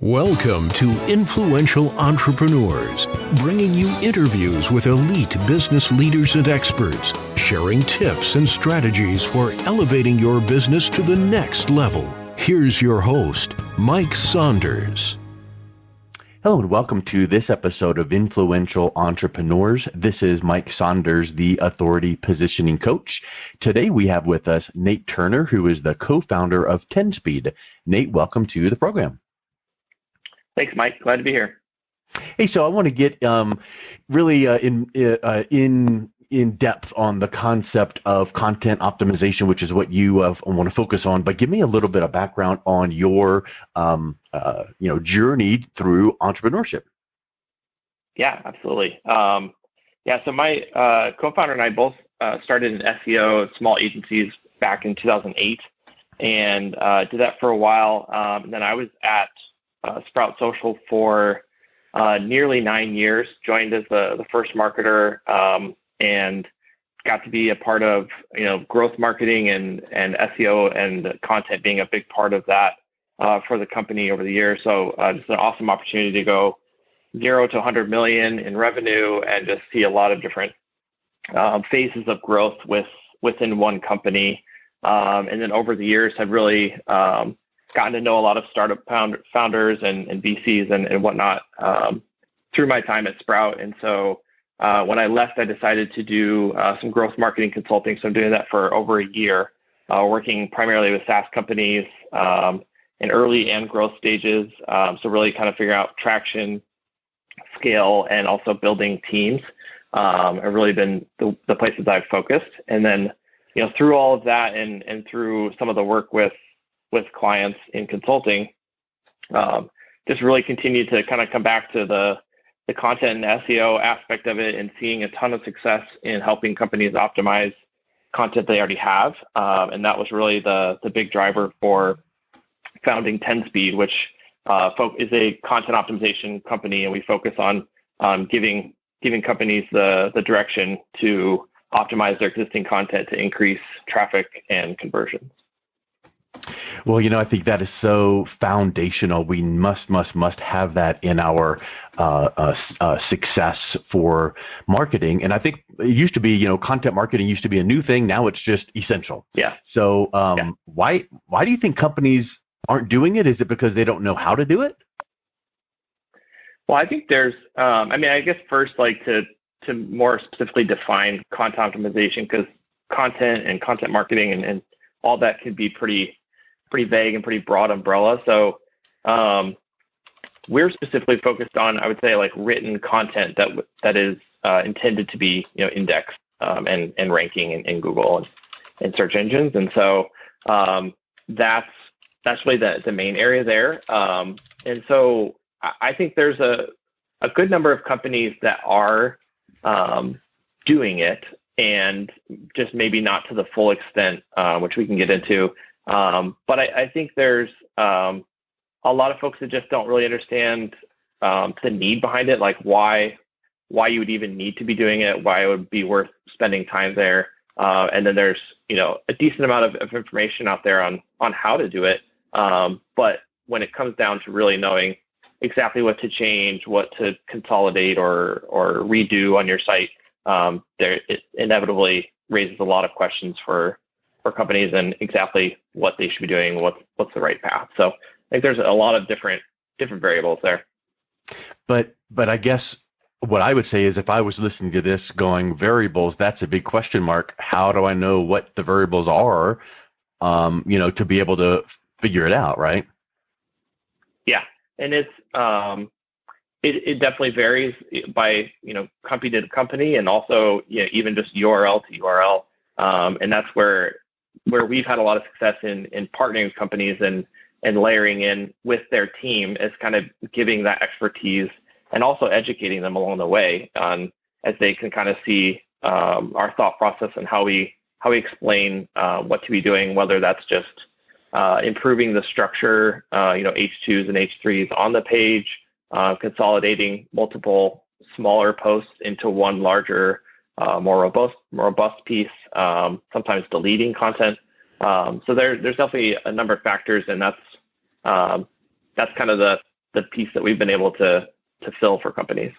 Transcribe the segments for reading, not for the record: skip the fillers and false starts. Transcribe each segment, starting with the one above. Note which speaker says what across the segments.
Speaker 1: Welcome to Influential Entrepreneurs, bringing you interviews with elite business leaders and experts, sharing tips and strategies for elevating your business to the next level. Here's your host, Mike Saunders.
Speaker 2: Hello and welcome to this episode of Influential Entrepreneurs. This is Mike Saunders, the Authority Positioning Coach. Today we have with us Nate Turner, who is the co-founder of 10Speed. Nate, welcome to the program.
Speaker 3: Thanks, Mike. Glad to be here.
Speaker 2: Hey, so I want to get really in depth on the concept of content optimization, which is what you want to focus on. But give me a little bit of background on your journey through entrepreneurship.
Speaker 3: Yeah, absolutely. So my co-founder and I both started in SEO, small agencies back in 2008, and did that for a while. And then I was at Sprout Social for nearly 9 years, joined as the first marketer, and got to be a part of, growth marketing and SEO and content being a big part of that for the company over the years. So just an awesome opportunity to go 0 to 100 million in revenue and just see a lot of different phases of growth within one company. And then over the years have really gotten to know a lot of startup founders and VCs and whatnot through my time at Sprout. And so when I left, I decided to do some growth marketing consulting. So I'm doing that for over a year, working primarily with SaaS companies in early and growth stages. So really kind of figure out traction, scale, and also building teams have really been the places I've focused. And then, through all of that and through some of the work with clients in consulting, just really continue to kind of come back to the content and SEO aspect of it and seeing a ton of success in helping companies optimize content they already have. And that was really the big driver for founding 10Speed, which is a content optimization company. And we focus on giving companies the direction to optimize their existing content to increase traffic and conversions.
Speaker 2: Well, I think that is so foundational. We must have that in our success for marketing. And I think it used to be, content marketing used to be a new thing. Now it's just essential.
Speaker 3: Yeah.
Speaker 2: So why do you think companies aren't doing it? Is it because they don't know how to do it?
Speaker 3: Well, I think there's, I guess first, to more specifically define content optimization, because content and content marketing and all that can be pretty vague and pretty broad umbrella. So we're specifically focused on, I would say, written content that is intended to be, indexed and ranking in Google and search engines. And so that's really the main area there. And so I think there's a good number of companies that are doing it, and just maybe not to the full extent, which we can get into. But I think there's a lot of folks that just don't really understand the need behind it, like why you would even need to be doing it, why it would be worth spending time there. And then there's a decent amount of information out there on how to do it. But when it comes down to really knowing exactly what to change, what to consolidate or redo on your site, it inevitably raises a lot of questions for companies and exactly what they should be doing, what's the right path. So I think there's a lot of different variables there.
Speaker 2: But I guess what I would say is, if I was listening to this going variables, that's a big question mark. How do I know what the variables are, to be able to figure it out, right? Yeah.
Speaker 3: And it's it definitely varies by company to company, and also even just URL to URL. And that's where we've had a lot of success in partnering with companies and layering in with their team, is kind of giving that expertise and also educating them along the way as they can kind of see our thought process and how we explain what to be doing, whether that's just improving the structure, H2s and H3s on the page, consolidating multiple smaller posts into one larger, more robust piece, sometimes deleting content. So there's definitely a number of factors, and that's kind of the the piece that we've been able to fill for companies.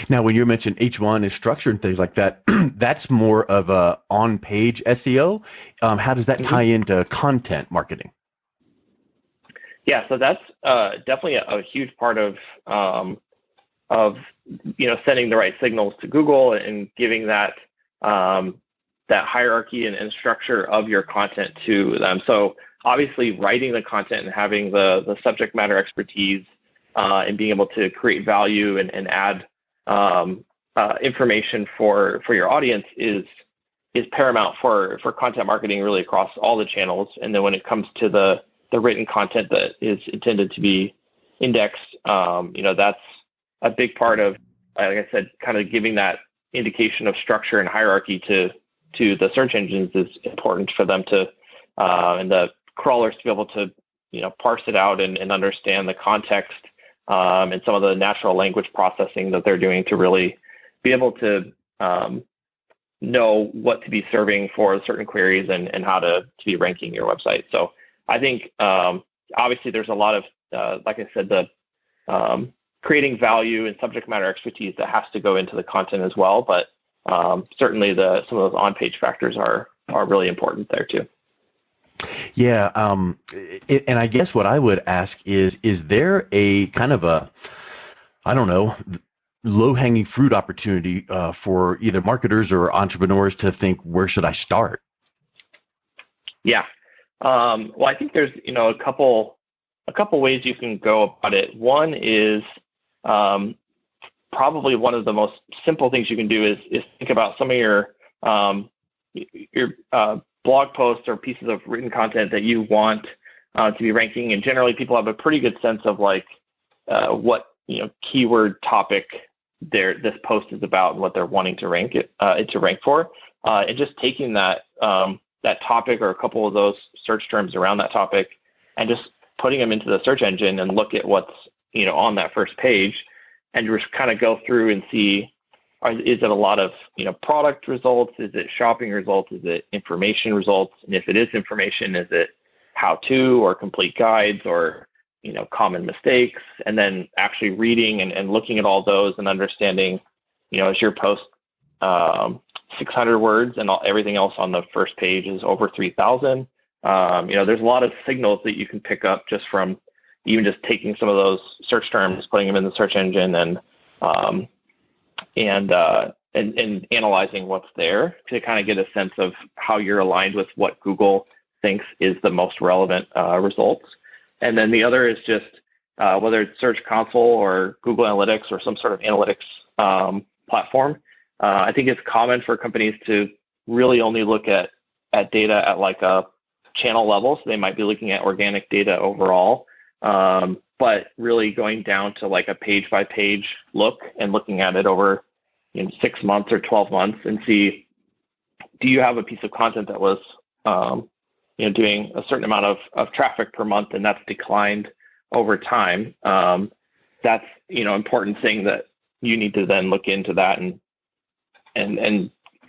Speaker 2: Now, when you mentioned H1 is structured and things like that, that's more of a on-page SEO. How does that tie into content marketing?
Speaker 3: Yeah, so that's definitely a huge part of sending the right signals to Google and giving that that hierarchy and structure of your content to them. So obviously, writing the content and having the subject matter expertise and being able to create value and add information for your audience is paramount for content marketing really across all the channels. And then when it comes to the written content that is intended to be indexed, that's a big part of, like I said, kind of giving that indication of structure and hierarchy to the search engines is important for them to, and the crawlers to be able to, parse it out and understand the context and some of the natural language processing that they're doing to really be able to know what to be serving for certain queries and how to be ranking your website. So I think obviously there's a lot of, like I said, the creating value and subject matter expertise that has to go into the content as well. But certainly some of those on-page factors are really important there too.
Speaker 2: Yeah, and I guess what I would ask is there a kind of a, I don't know, low-hanging fruit opportunity for either marketers or entrepreneurs to think, where should I start? Yeah.
Speaker 3: Well, I think there's, a couple ways you can go about it. One is probably one of the most simple things you can do is think about some of your blog posts or pieces of written content that you want to be ranking. And generally, people have a pretty good sense of what keyword topic this post is about and what they're wanting to rank for. And just taking that topic or a couple of those search terms around that topic and just putting them into the search engine and look at what's on that first page and just kind of go through and see, is it a lot of product results? Is it shopping results? Is it information results? And if it is information, is it how-to or complete guides or common mistakes? And then actually reading and looking at all those and understanding, is your post 600 words and everything else on the first page is over 3,000? There's a lot of signals that you can pick up just from even just taking some of those search terms, putting them in the search engine and analyzing what's there to kind of get a sense of how you're aligned with what Google thinks is the most relevant results. And then the other is just whether it's Search Console or Google Analytics or some sort of analytics platform. I think it's common for companies to really only look at data at like a channel level. So they might be looking at organic data overall, but really going down to like a page by page look and looking at it over 6 months or 12 months and see, do you have a piece of content that was doing a certain amount of traffic per month and that's declined over time? That's important thing that you need to then look into that and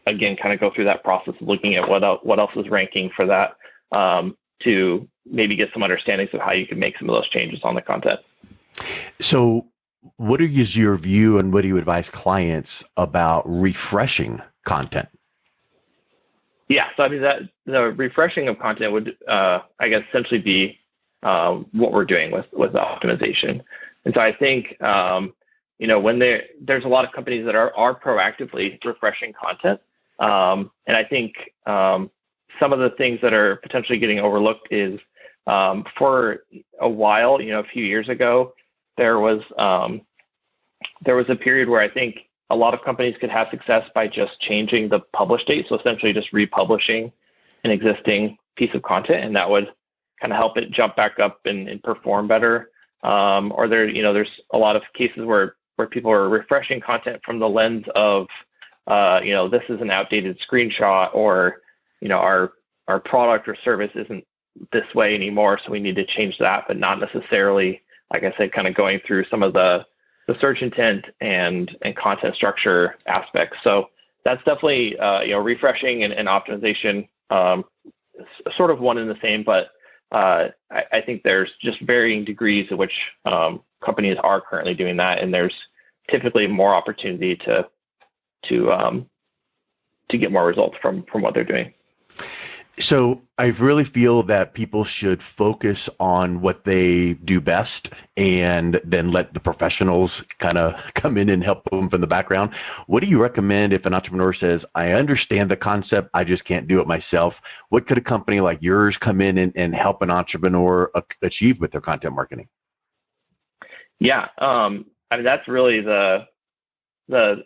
Speaker 3: again kind of go through that process of looking at what else is ranking for that to maybe get some understandings of how you can make some of those changes on the content.
Speaker 2: So what is your view and what do you advise clients about refreshing content?
Speaker 3: Yeah, so I mean that the refreshing of content would, I guess, essentially be what we're doing with the optimization. And so I think, when there's a lot of companies that are proactively refreshing content, and I think some of the things that are potentially getting overlooked is for a while, a few years ago, there was a period where I think a lot of companies could have success by just changing the publish date. So essentially just republishing an existing piece of content, and that would kind of help it jump back up and perform better. Or there's a lot of cases where people are refreshing content from the lens of, this is an outdated screenshot, or, our product or service isn't this way anymore, so we need to change that, but not necessarily, like I said, kind of going through some of the search intent and content structure aspects. So that's definitely, refreshing and optimization, sort of one and the same, but I think there's just varying degrees at which companies are currently doing that, and there's typically more opportunity to get more results from what they're doing.
Speaker 2: So I really feel that people should focus on what they do best and then let the professionals kind of come in and help them from the background. What do you recommend if an entrepreneur says, I understand the concept, I just can't do it myself? What could a company like yours come in and help an entrepreneur achieve with their content marketing?
Speaker 3: Yeah, I mean, that's really the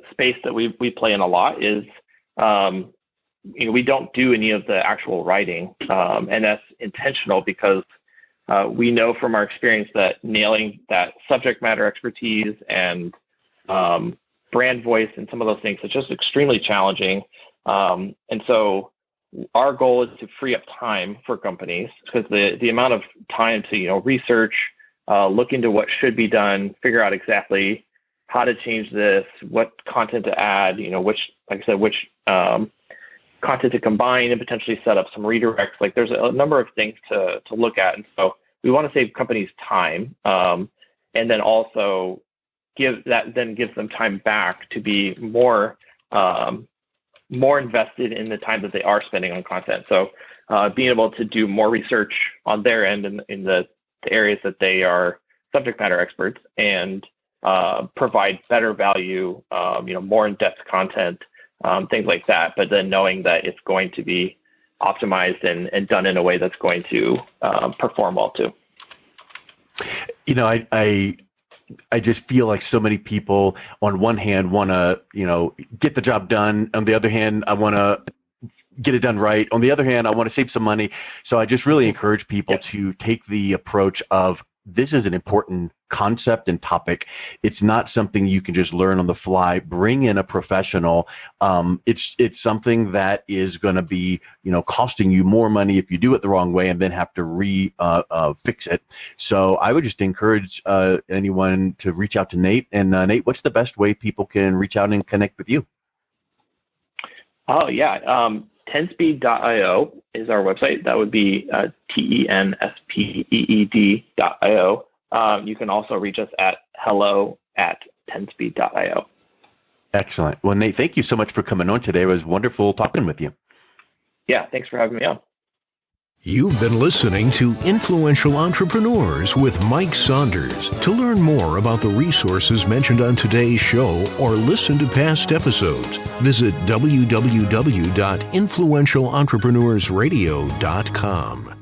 Speaker 3: space that we play in a lot is, we don't do any of the actual writing, and that's intentional because we know from our experience that nailing that subject matter expertise and brand voice and some of those things is just extremely challenging. And so our goal is to free up time for companies because the amount of time to research, look into what should be done, figure out exactly how to change this, what content to add, which content to combine and potentially set up some redirects. Like there's a number of things to look at. And so we want to save companies time, and then also gives them time back to be more invested in the time that they are spending on content. So being able to do more research on their end in the areas that they are subject matter experts and provide better value, more in-depth content, things like that, but then knowing that it's going to be optimized and done in a way that's going to perform well too.
Speaker 2: I just feel like so many people on one hand want to, get the job done. On the other hand, I want to get it done right. On the other hand, I want to save some money. So I just really encourage people to take the approach of this is an important concept and topic. It's not something you can just learn on the fly. Bring in a professional. It's something that is going to be, costing you more money if you do it the wrong way and then have to fix it. So I would just encourage anyone to reach out to Nate. And Nate, what's the best way people can reach out and connect with you?
Speaker 3: Oh yeah. 10speed.io is our website. That would be TENSPEED.io. You can also reach us at hello@10speed.io.
Speaker 2: Excellent. Well, Nate, thank you so much for coming on today. It was wonderful talking with you.
Speaker 3: Yeah, thanks for having me on.
Speaker 1: You've been listening to Influential Entrepreneurs with Mike Saunders. To learn more about the resources mentioned on today's show or listen to past episodes, visit www.influentialentrepreneurssradio.com.